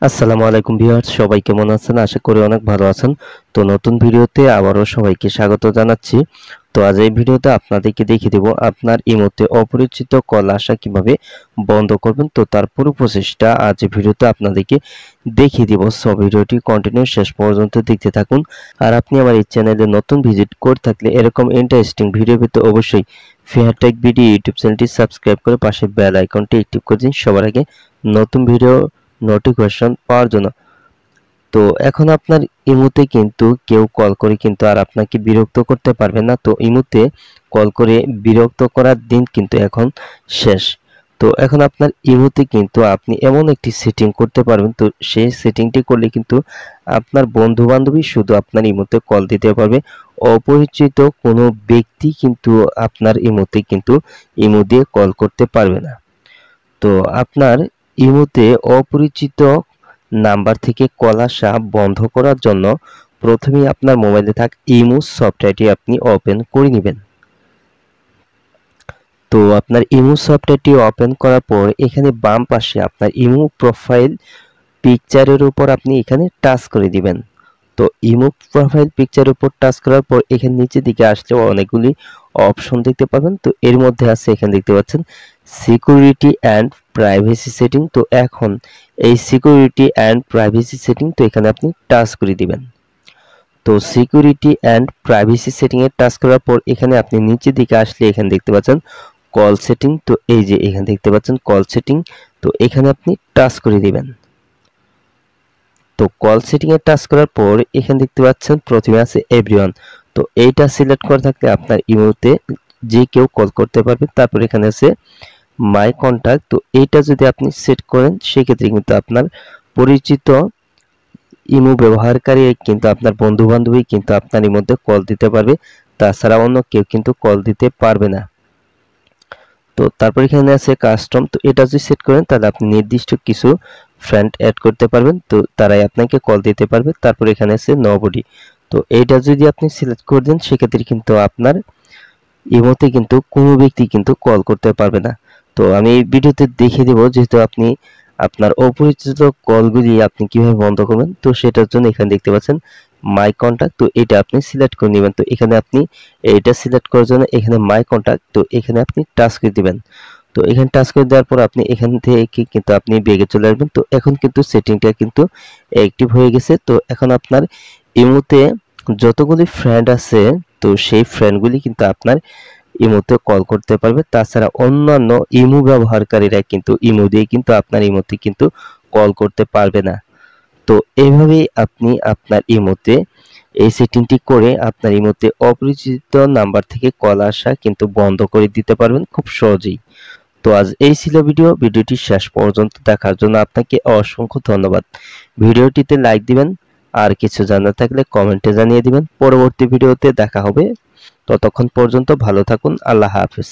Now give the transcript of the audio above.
আসসালামু আলাইকুম ভিউয়ার্স, সবাই কেমন আছেন? আশা করি অনেক ভালো আছেন। তো নতুন ভিডিওতে আবারও সবাইকে স্বাগত জানাচ্ছি। তো আজ এই ভিডিওতে আপনাদেরকে দেখিয়ে দেব আপনার ইমোতে অপরিচিত কল আসা কিভাবে বন্ধ করবেন। তো তার পুরো প্রসেসটা আজ ভিডিওতে আপনাদেরকে দেখিয়ে দেব। সো ভিডিওটি কন্টিনিউ শেষ পর্যন্ত দেখতে থাকুন। আর আপনি আমার এই চ্যানেলে নতুন ভিজিট করে থাকলে এরকম ইন্টারেস্টিং ভিডিও পেতে অবশ্যই ফেয়ার টেক ভিডিও ইউটিউব চ্যানেলটি সাবস্ক্রাইব করে পাশে বেল আইকনটি অ্যাক্টিভ করে দিন সবার আগে নতুন ভিডিও নোটিফিকেশন পাওয়ার জন্য। তো এখন আপনার ইমোতে কিন্তু কেউ কল করে কিন্তু আর আপনাকে বিরক্ত করতে পারবে না। তো ইমোতে কল করে বিরক্ত করার দিন কিন্তু এখন শেষ। তো এখন আপনার ইমোতে কিন্তু আপনি এমন একটি সেটিং করতে পারবেন, তো সেই সেটিংটি করলে কিন্তু আপনার বন্ধু বান্ধবী শুধু আপনার ইমোতে কল দিতে পারবে। অপরিচিত কোনো ব্যক্তি কিন্তু আপনার ইমোতে কিন্তু ইমো দিয়ে কল করতে পারবে না। তো আপনার ইমোতে অপরিচিত নাম্বার থেকে কল আসা বন্ধ করার জন্য প্রথমেই আপনার মোবাইলে থাকা ইমো সফটওয়্যারটি আপনি ওপেন করে নেবেন। তো আপনার ইমো সফটওয়্যারটি ওপেন করার পর এখানে বাম পাশে আপনার ইমো প্রোফাইল পিকচারের উপর আপনি এখানে টাচ করে দিবেন। তো ইমো প্রোফাইল পিকচারের উপর টাচ করার পর এখানে নিচের দিকে আসলে অনেকগুলি অপশন দেখতে পাবেন। তো এর মধ্যে আছে এখানে দেখতে পাচ্ছেন সিকিউরিটি অ্যান্ড প্রাইভেসি সেটিং। তো এখন এই সিকিউরিটি অ্যান্ড প্রাইভেসি সেটিং, তো এখানে আপনি টাচ করে দিবেন। তো security and privacy setting A touch করার পর এখানে আপনি নিচের দিকে আসলে এখানে দেখতে পাচ্ছেন কল সেটিং। তো এই যে এখানে দেখতে পাচ্ছেন কল সেটিং, তো এখানে আপনি টাচ করে দিবেন। তো কল সেটিং এ টাচ করার পর এখানে দেখতে পাচ্ছেন প্রথমে আছে এভরিওয়ান। তো এইটা সিলেক্ট করা থাকলে আপনার ইমোতে যে কেউ কল করতে পারবে। তারপর এখানে আছে মাই কন্টাক্ট। তো এইটা যদি আপনি সেট করেন সেক্ষেত্রে কিন্তু আপনার পরিচিত ইমো ব্যবহারকারী কিন্তু আপনার বন্ধু বান্ধবী কিন্তু আপনার ইমোতে কল দিতে পারবে, তাছাড়া অন্য কেউ কিন্তু কল দিতে পারবে না। তো তারপর এখানে আছে কাস্টম। তো এটা যদি সেট করেন তাহলে আপনি নির্দিষ্ট কিছু ফ্রেন্ড অ্যাড করতে পারবেন, তো তারাই আপনাকে কল দিতে পারবে। তারপর এখানে আছে নোবডি। তো এইটা যদি আপনি সিলেক্ট করে দেন সেক্ষেত্রে কিন্তু আপনার ইমোতে কিন্তু কোনো ব্যক্তি কিন্তু কল করতে পারবে না। তো আমি এই ভিডিওতে দেখিয়ে দেব যেহেতু আপনি আপনার অপরিচিত কলগুলি আপনি কিভাবে বন্ধ করবেন। তো সেটার জন্য এখানে দেখতে পাচ্ছেন মাই কন্টাক্ট। তো এটা আপনি সিলেক্ট করে নেবেন। তো এখানে আপনি এইটা সিলেক্ট করার জন্য এখানে মাই কন্টাক্ট, তো এখানে আপনি টাচ করে দিবেন। তো এখানে টাচ করে দেওয়ার পর আপনি এখান থেকে কিন্তু আপনি বেগে চলে আসবেন। তো এখন কিন্তু সেটিংটা কিন্তু অ্যাক্টিভ হয়ে গেছে। তো এখন আপনার ইমোতে যতগুলি ফ্রেন্ড আছে তো সেই ফ্রেন্ডগুলি কিন্তু আপনার ইমোতে কল করতে পারবে। তাছাড়া অন্যান্য ইমো ব্যবহারকারীরা কিন্তু ইমো দিয়ে কিন্তু আপনার ইমোতে কিন্তু কল করতে পারবে না। তো এভাবেই আপনি আপনার ইমোতে এই সেটিংটি করে আপনার ইমোতে অপরিচিত নাম্বার থেকে কল আসা কিন্তু বন্ধ করে দিতে পারবেন খুব সহজেই। তো আজ এই ছিল ভিডিওটি শেষ পর্যন্ত দেখার জন্য আপনাকে অসংখ্য ধন্যবাদ। ভিডিওটিতে লাইক দিবেন, আর কিছু জানার থাকলে কমেন্টে জানিয়ে দিবেন। পরবর্তী ভিডিওতে দেখা হবে। ততক্ষণ পর্যন্ত ভালো থাকুন। আল্লাহ হাফেজ।